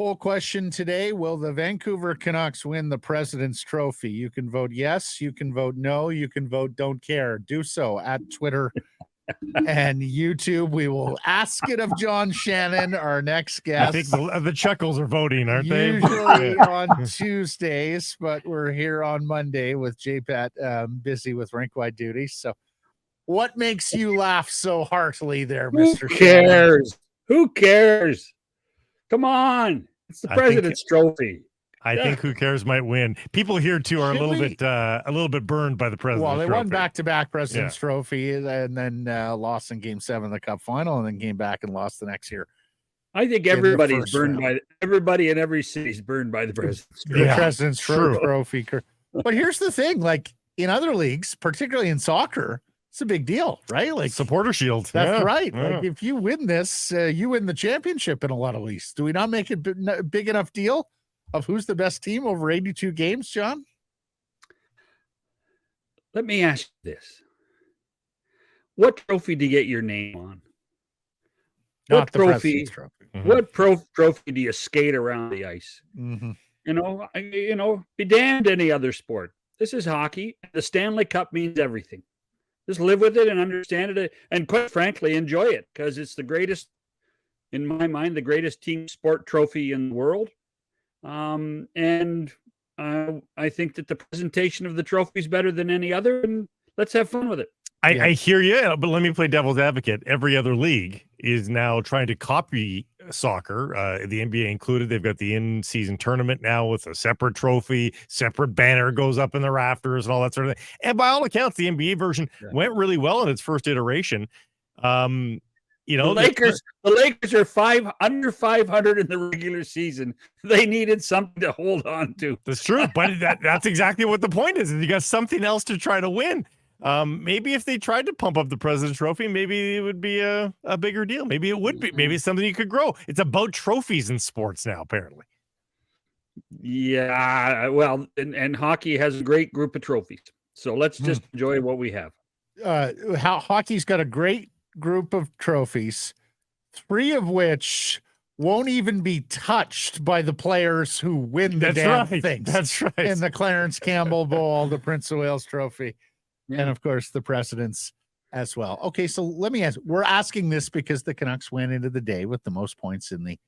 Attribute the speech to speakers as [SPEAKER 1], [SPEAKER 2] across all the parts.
[SPEAKER 1] Poll question today: will the Vancouver Canucks win the President's Trophy? You can vote yes, you can vote no, you can vote don't care. Do so at Twitter and YouTube. We will ask it of John Shannon, our next guest.
[SPEAKER 2] I think the Chuckles are voting, aren't they?
[SPEAKER 1] Usually on Tuesdays, but we're here on Monday with JPAT busy with rink-wide duties. So what makes you laugh so heartily there, Mr.
[SPEAKER 3] Who cares? Who cares? Come on. It's the President's Trophy.
[SPEAKER 2] I think who cares might win. People here too are a little bit burned by the President's Trophy.
[SPEAKER 1] Well, they won back-to-back President's Trophy and then lost in Game 7 of the Cup Final, and then came back and lost the next year.
[SPEAKER 3] I think everybody's burned by everybody in every city's burned by the President's Trophy.
[SPEAKER 1] The President's Trophy. But here's the thing: like in other leagues, particularly in soccer, it's a big deal, right? Like
[SPEAKER 2] supporter shield.
[SPEAKER 1] That's right. Yeah. Like if you win this, you win the championship in a lot of leagues. Do we not make it a big enough deal of who's the best team over 82 games, John?
[SPEAKER 3] Let me ask you this. What trophy do you get your name on?
[SPEAKER 1] Not the President's Trophy.
[SPEAKER 3] Mm-hmm. What trophy do you skate around the ice?
[SPEAKER 1] Mm-hmm.
[SPEAKER 3] Be damned any other sport. This is hockey. The Stanley Cup means everything. Just live with it and understand it, and quite frankly, enjoy it, because it's the greatest, in my mind, the greatest team sport trophy in the world. And I think that the presentation of the trophy is better than any other, and let's have fun with it.
[SPEAKER 2] I hear you, but let me play devil's advocate. Every other league is now trying to copy soccer, the NBA included. They've got the in-season tournament now with a separate trophy, separate banner goes up in the rafters and all that sort of thing. And by all accounts, the NBA version went really well in its first iteration. The Lakers
[SPEAKER 3] are under 500 in the regular season. They needed something to hold on to.
[SPEAKER 2] That's true, but that's exactly what the point is. You got something else to try to win. Maybe if they tried to pump up the President's Trophy, maybe it would be a bigger deal. Maybe it would be. Maybe it's something you could grow. It's about trophies in sports now, apparently.
[SPEAKER 3] Yeah, well, and hockey has a great group of trophies. So let's just enjoy what we have.
[SPEAKER 1] Hockey's got a great group of trophies, 3 of which won't even be touched by the players who win the things.
[SPEAKER 2] That's right.
[SPEAKER 1] In the Clarence Campbell Bowl, the Prince of Wales Trophy. And, of course, the President's as well. Okay, so let me ask. We're asking this because the Canucks went into the day with the most points in the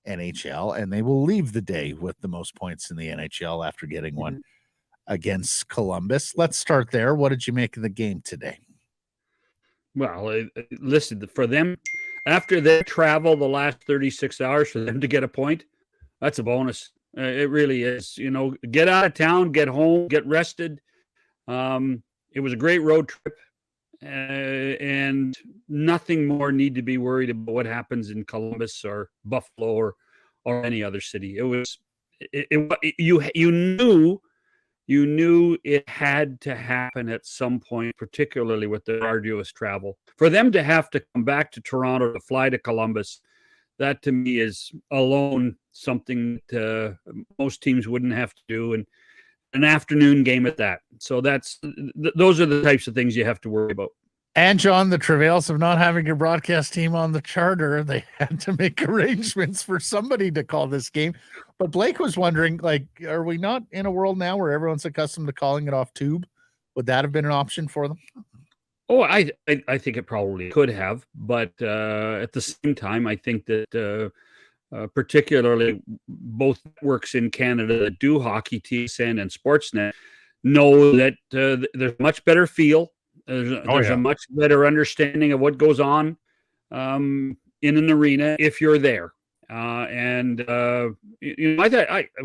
[SPEAKER 1] NHL, and they will leave the day with the most points in the NHL after getting one against Columbus. Let's start there. What did you make of the game today?
[SPEAKER 3] Well, listen, for them, after they travel the last 36 hours, for them to get a point, that's a bonus. It really is. Get out of town, get home, get rested. It was a great road trip, and nothing more need to be worried about what happens in Columbus or Buffalo or any other city. It was you knew it had to happen at some point, particularly with the arduous travel. For them to have to come back to Toronto to fly to Columbus, that to me is alone something that most teams wouldn't have to do, and an afternoon game at that. So those are the types of things you have to worry about.
[SPEAKER 1] And John, the travails of not having your broadcast team on the charter, they had to make arrangements for somebody to call this game. But Blake was wondering, are we not in a world now where everyone's accustomed to calling it off tube? Would that have been an option for them?
[SPEAKER 3] Oh, I think it probably could have, but at the same time, I think that particularly both networks in Canada that do hockey, TSN and Sportsnet, know that there's much better feel. There's a much better understanding of what goes on in an arena if you're there.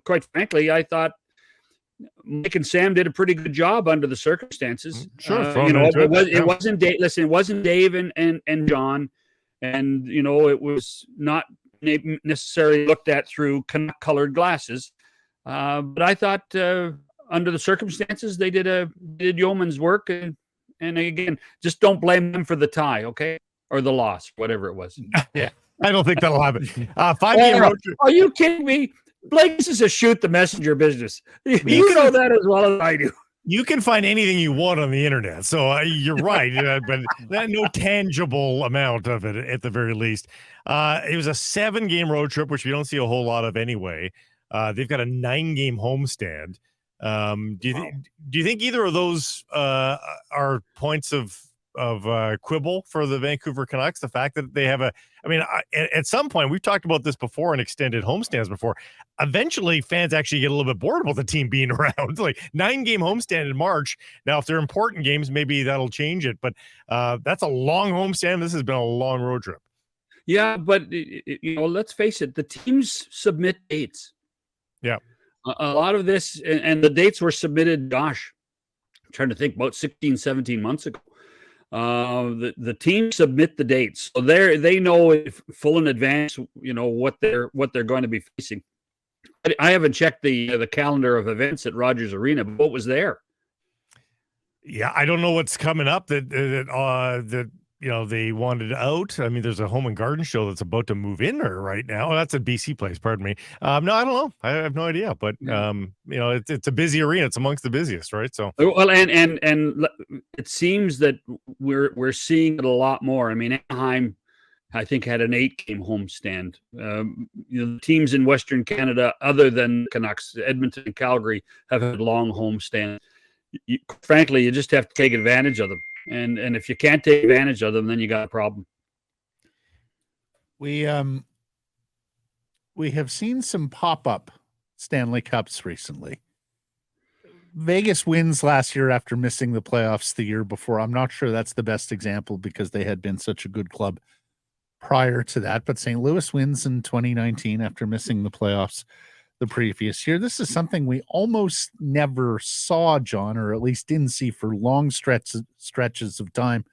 [SPEAKER 3] Quite frankly, I thought Mike and Sam did a pretty good job under the circumstances.
[SPEAKER 2] Sure,
[SPEAKER 3] it wasn't Dave. Listen, it wasn't Dave and John, and it was not necessarily looked at through colored glasses. But I thought under the circumstances, they did yeoman's work. And again, just don't blame them for the tie, okay? Or the loss, whatever it was.
[SPEAKER 2] Yeah, I don't think that'll happen. 5-game road trip.
[SPEAKER 3] Are you kidding me? Blake, this is a shoot the messenger business. You know that as well as I do.
[SPEAKER 2] You can find anything you want on the internet, so you're right, but no tangible amount of it at the very least. It was a 7-game road trip, which we don't see a whole lot of anyway. They've got a 9-game homestand. Do you think either of those are points of quibble for the Vancouver Canucks? The fact that they have at some point, we've talked about this before in extended homestands before. Eventually, fans actually get a little bit bored about the team being around. Like 9-game homestand in March. Now, if they're important games, maybe that'll change it. But that's a long homestand. This has been a long road trip.
[SPEAKER 3] Yeah, but let's face it. The teams submit dates.
[SPEAKER 2] Yeah.
[SPEAKER 3] A lot of this, and the dates were submitted, gosh, I'm trying to think, about 16, 17 months ago. The teams submit the dates, so they know full in advance, what they're going to be facing. I haven't checked the calendar of events at Rogers Arena, but what was there?
[SPEAKER 2] Yeah, I don't know what's coming up that they wanted out. I mean, there's a home and garden show that's about to move in there right now. That's a BC place, pardon me. No, I don't know. I have no idea, but it's a busy arena. It's amongst the busiest, right? So
[SPEAKER 3] well, and it seems that we're seeing it a lot more. I mean, Anaheim, I think, had an 8-game homestand. The teams in Western Canada, other than Canucks, Edmonton and Calgary, have had long homestands. Frankly, you just have to take advantage of them. And if you can't take advantage of them, then you got a problem.
[SPEAKER 1] We have seen some pop-up Stanley Cups recently. Vegas wins last year after missing the playoffs the year before. I'm not sure that's the best example because they had been such a good club prior to that. But St. Louis wins in 2019 after missing the playoffs the previous year. This is something we almost never saw, John, or at least didn't see for long stretches of time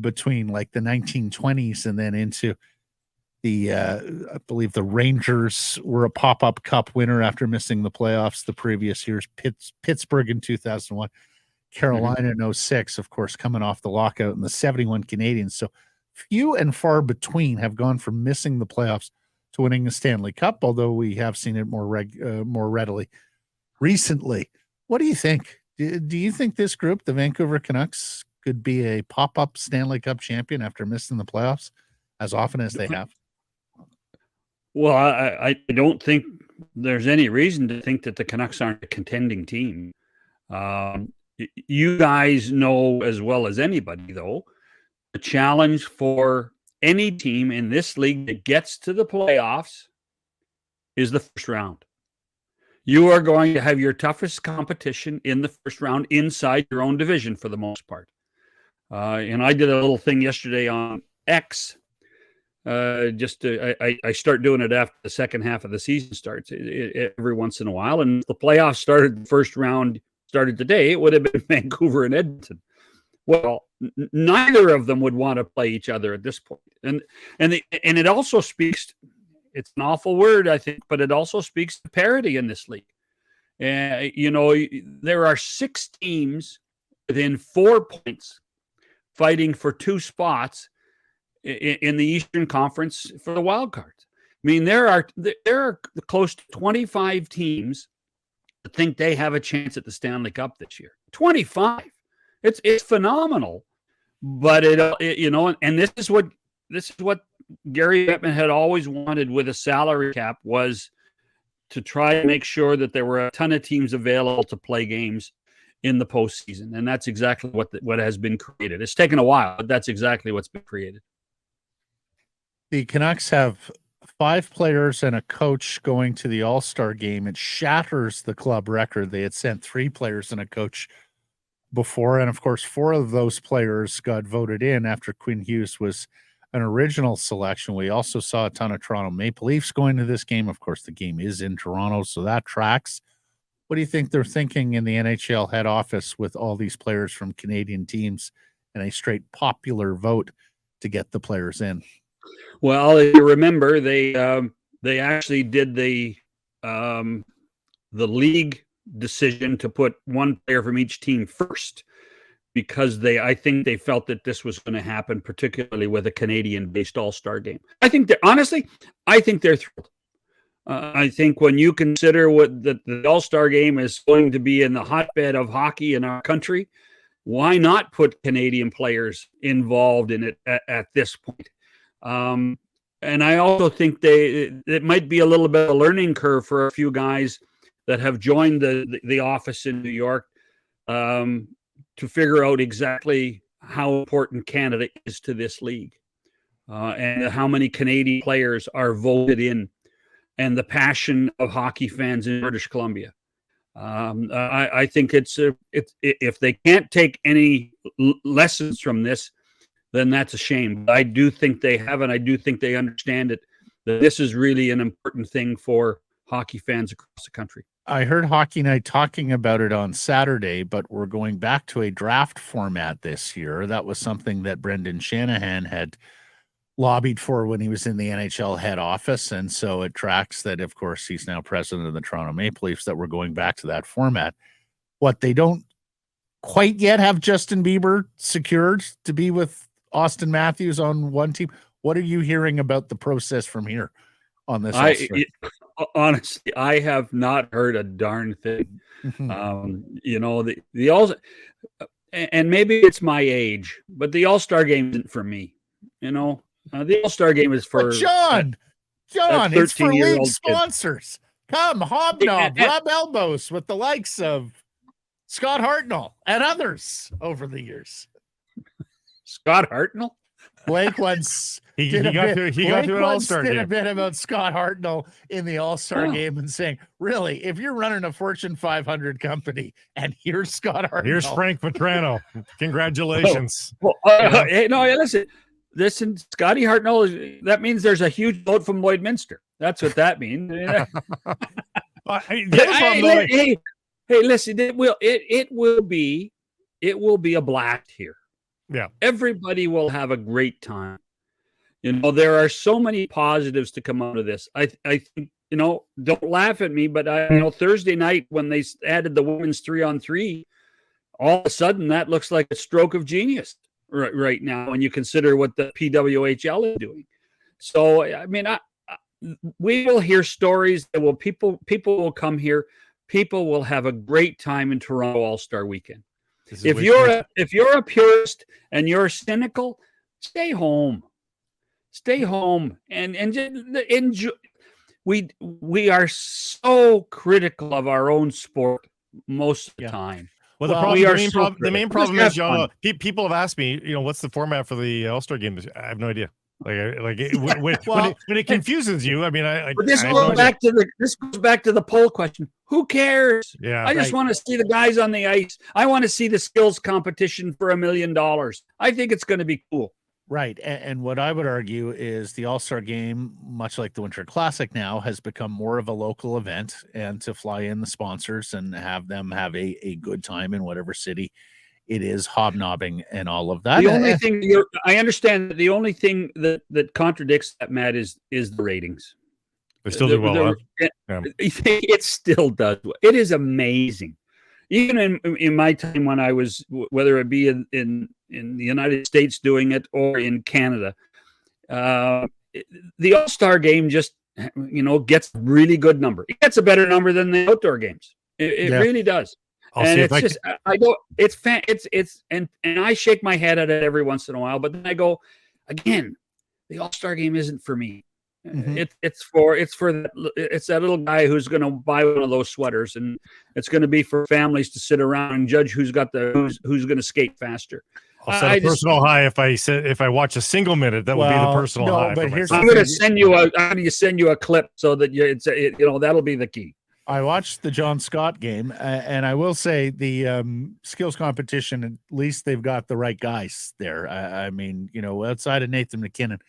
[SPEAKER 1] between like the 1920s and then into the I believe the Rangers were a pop-up cup winner after missing the playoffs the previous years. Pittsburgh in 2001, Carolina in 06, of course, coming off the lockout, and the 71 Canadiens. So few and far between have gone from missing the playoffs to winning the Stanley Cup, although we have seen it more readily recently. What do you think? Do you think this group, the Vancouver Canucks, could be a pop-up Stanley Cup champion after missing the playoffs as often as they have?
[SPEAKER 3] Well, I don't think there's any reason to think that the Canucks aren't a contending team. You guys know as well as anybody, though, the challenge for any team in this league that gets to the playoffs is the first round. You are going to have your toughest competition in the first round inside your own division for the most part. And I did a little thing yesterday on X. I start doing it after the second half of the season starts every once in a while. And if the playoffs started, the first round started today, it would have been Vancouver and Edmonton. Well, neither of them would want to play each other at this point. And it also speaks, it's an awful word, I think, but it also speaks to parity in this league. There are 6 teams within 4 points fighting for 2 spots in the Eastern Conference for the wild cards. I mean, there are close to 25 teams that think they have a chance at the Stanley Cup this year. 25. It's phenomenal, but and this is what Gary Bettman had always wanted with a salary cap, was to try and make sure that there were a ton of teams available to play games in the postseason, and that's exactly what has been created. It's taken a while, but that's exactly what's been created.
[SPEAKER 1] The Canucks have 5 players and a coach going to the AllStar game. It shatters the club record. They had sent 3 players and a coach before, and of course 4 of those players got voted in after Quinn Hughes was an original selection. We also saw a ton of Toronto Maple Leafs going to this game. Of course, the game is in Toronto, so that tracks. What do you think they're thinking in the NHL head office with all these players from Canadian teams and a straight popular vote to get the players in?
[SPEAKER 3] Well, if you remember, they actually did the league decision to put 1 player from each team first, because I think they felt that this was going to happen, particularly with a Canadian-based All-Star game. I think they're thrilled. I think when you consider what the All-Star game is going to be in the hotbed of hockey in our country, why not put Canadian players involved in it at this point? And I also think it might be a little bit of a learning curve for a few guys that have joined the office in New York to figure out exactly how important Canada is to this league and how many Canadian players are voted in, and the passion of hockey fans in British Columbia. I think it's if they can't take any lessons from this, then that's a shame. But I do think they have, and I do think they understand it, that this is really an important thing for hockey fans across the country.
[SPEAKER 1] I heard Hockey Night talking about it on Saturday, but we're going back to a draft format this year. That was something that Brendan Shanahan had lobbied for when he was in the NHL head office. And so it tracks that, of course, he's now president of the Toronto Maple Leafs, that we're going back to that format. What they don't quite yet have Justin Bieber secured to be with Austin Matthews on one team. What are you hearing about the process from here on this?
[SPEAKER 3] Honestly, I have not heard a darn thing. And maybe it's my age, but the All-Star Game isn't for me. The All-Star Game is for
[SPEAKER 1] John, it's for league sponsors.
[SPEAKER 3] Kid.
[SPEAKER 1] Come, hobnob, rub elbows with the likes of Scott Hartnell and others over the years.
[SPEAKER 3] Scott Hartnell?
[SPEAKER 1] Blake once
[SPEAKER 2] he got to an All-Star game.
[SPEAKER 1] Did a bit about Scott Hartnell in the All-Star game and saying, really, if you're running a Fortune 500 company and here's Scott Hartnell.
[SPEAKER 2] Here's Frank Petrano. Congratulations.
[SPEAKER 3] Hey, listen, Scotty Hartnell, that means there's a huge vote from Lloydminster. That's what that means. Hey, listen, it will be a blast here.
[SPEAKER 2] Yeah.
[SPEAKER 3] Everybody will have a great time. There are so many positives to come out of this. I think, don't laugh at me, but Thursday night when they added the women's 3-on-3, all of a sudden that looks like a stroke of genius right now when you consider what the PWHL is doing. So, I mean, we will hear stories that people will come here. People will have a great time in Toronto All-Star Weekend. If you're a purist and you're cynical, stay home. Stay home and just enjoy. We are so critical of our own sport most of the time.
[SPEAKER 2] Well, the main problem is, John, people have asked me, what's the format for the All-Star Game? I have no idea. When it confuses you, I mean,
[SPEAKER 3] this goes back to the poll question. Who cares?
[SPEAKER 2] Yeah,
[SPEAKER 3] I just want to see the guys on the ice. I want to see the skills competition for $1 million. I think it's going to be cool.
[SPEAKER 1] Right. And what I would argue is the All-Star Game, much like the Winter Classic now, has become more of a local event, and to fly in the sponsors and have them have a good time in whatever city it is, hobnobbing and all of that.
[SPEAKER 3] The only thing I understand that the only thing that contradicts that, Matt, is the ratings.
[SPEAKER 2] They still do well.
[SPEAKER 3] It still does. It is amazing. Even in my time when I was, whether it be in the United States doing it or in Canada, the All-Star Game just gets a really good number. It gets a better number than the outdoor games. It really does. And it's just I go, and I shake my head at it every once in a while, but then I go, again, the All-Star Game isn't for me. Mm-hmm. It's that little guy who's going to buy one of those sweaters, and it's going to be for families to sit around and judge who's going to skate faster.
[SPEAKER 2] I'll set a personal high if I watch a single minute. That would be the personal high.
[SPEAKER 1] But
[SPEAKER 3] I'm going to send you a clip so that that'll be the key.
[SPEAKER 1] I watched the John Scott game, and I will say the skills competition, at least they've got the right guys there. I mean, outside of Nathan McKinnon,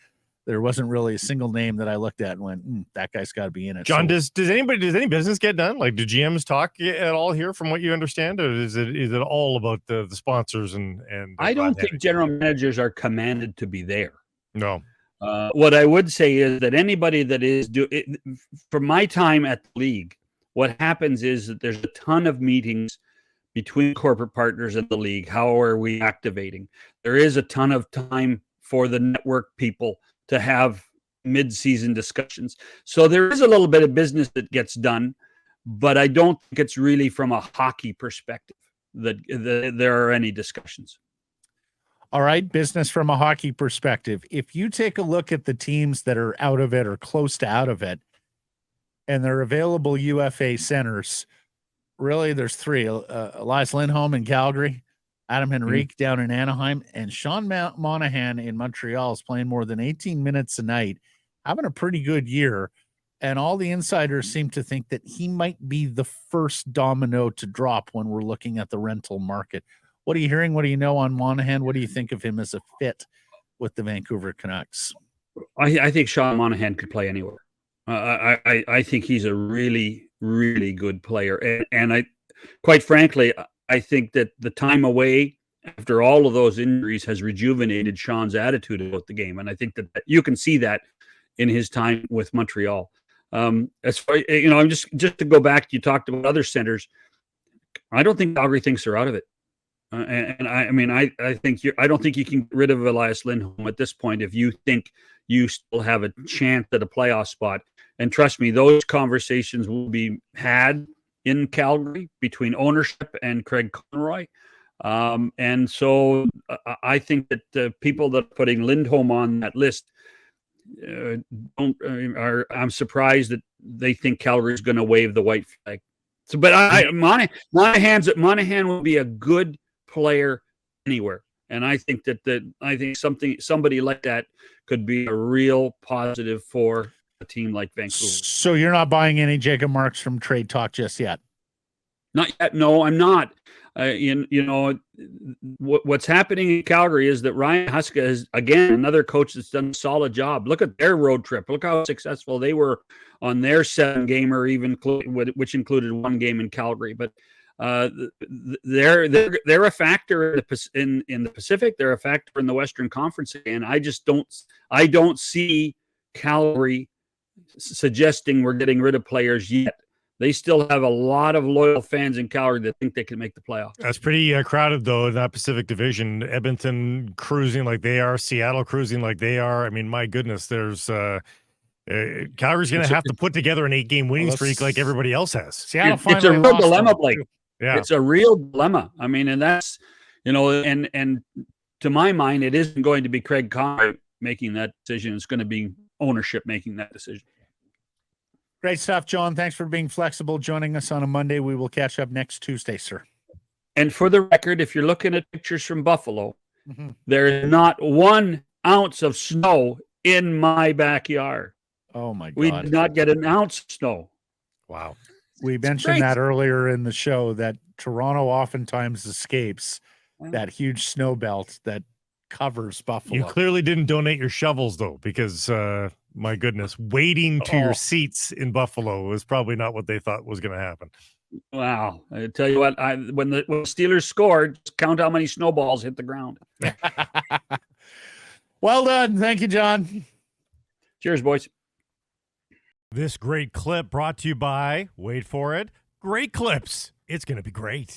[SPEAKER 1] there wasn't really a single name that I looked at and went, that guy's got to be in it.
[SPEAKER 2] John, does any business get done? Like, do GMs talk at all here from what you understand? Or is it all about the sponsors and
[SPEAKER 3] I don't think general managers are commanded to be there.
[SPEAKER 2] No.
[SPEAKER 3] What I would say is that anybody that is from my time at the league, what happens is that there's a ton of meetings between corporate partners in the league. How are we activating? There is a ton of time for the network people to have mid-season discussions. So there is a little bit of business that gets done, but I don't think it's really from a hockey perspective that there are any discussions.
[SPEAKER 1] All right, business from a hockey perspective. If you take a look at the teams that are out of it or close to out of it, and they're available UFA centers, really there's three. Elias Lindholm in Calgary, Adam Henrique down in Anaheim, and Sean Monahan in Montreal is playing more than 18 minutes a night, having a pretty good year. And all the insiders seem to think that he might be the first domino to drop when we're looking at the rental market. What are you hearing? What do you know on Monahan? What do you think of him as a fit with the Vancouver Canucks?
[SPEAKER 3] I think Sean Monahan could play anywhere. I think he's a really, really good player. And I, quite frankly, I think that the time away after all of those injuries has rejuvenated Sean's attitude about the game. And I think that you can see that in his time with Montreal. As far, I'm just to go back, you talked about other centers. I don't think Calgary thinks they're out of it. I think I don't think you can get rid of Elias Lindholm at this point if you think you still have a chance at a playoff spot. And trust me, those conversations will be had in Calgary between ownership and Craig Conroy. And so I think that the people that are putting Lindholm on that list I'm surprised that they think Calgary is going to wave the white flag. So, but Monahan will be a good player anywhere, and I think somebody like that could be a real positive for a team like Vancouver.
[SPEAKER 1] So you're not buying any Jacob Marks from trade talk just yet?
[SPEAKER 3] Not yet. No, I'm not. What's happening in Calgary is that Ryan Huska is, again, another coach that's done a solid job. Look at their road trip. Look how successful they were on their 7-gamer, which included one game in Calgary. But they're a factor in the Pacific. They're a factor in the Western Conference, and I don't see Calgary suggesting we're getting rid of players yet. They still have a lot of loyal fans in Calgary that think they can make the playoffs. That's
[SPEAKER 2] pretty crowded, though, in that Pacific Division. Edmonton cruising like they are, Seattle cruising like they are. I mean, my goodness, there's Calgary's going to have to put together an 8-game winning streak like everybody else has.
[SPEAKER 1] Seattle
[SPEAKER 3] it's a real dilemma, Blake. Yeah, it's a real dilemma. I mean, and that's and to my mind, it isn't going to be Craig Conroy making that decision. It's going to be ownership making that decision.
[SPEAKER 1] Great stuff, John. Thanks for being flexible, joining us on a Monday. We will catch up next Tuesday, sir.
[SPEAKER 3] And for the record, if you're looking at pictures from Buffalo, there is not 1 ounce of snow in my backyard.
[SPEAKER 1] Oh, my God.
[SPEAKER 3] We did not get an ounce of snow.
[SPEAKER 1] Wow. We mentioned that earlier in the show, that Toronto oftentimes escapes that huge snow belt that covers Buffalo.
[SPEAKER 2] You clearly didn't donate your shovels, though, because my goodness, wading to your seats in Buffalo was probably not what they thought was going to happen.
[SPEAKER 3] Wow. I tell you what, when the Steelers scored, count how many snowballs hit the ground.
[SPEAKER 1] Well done. Thank you, John.
[SPEAKER 3] Cheers, boys.
[SPEAKER 2] This great clip brought to you by, wait for it, Great Clips. It's going to be great.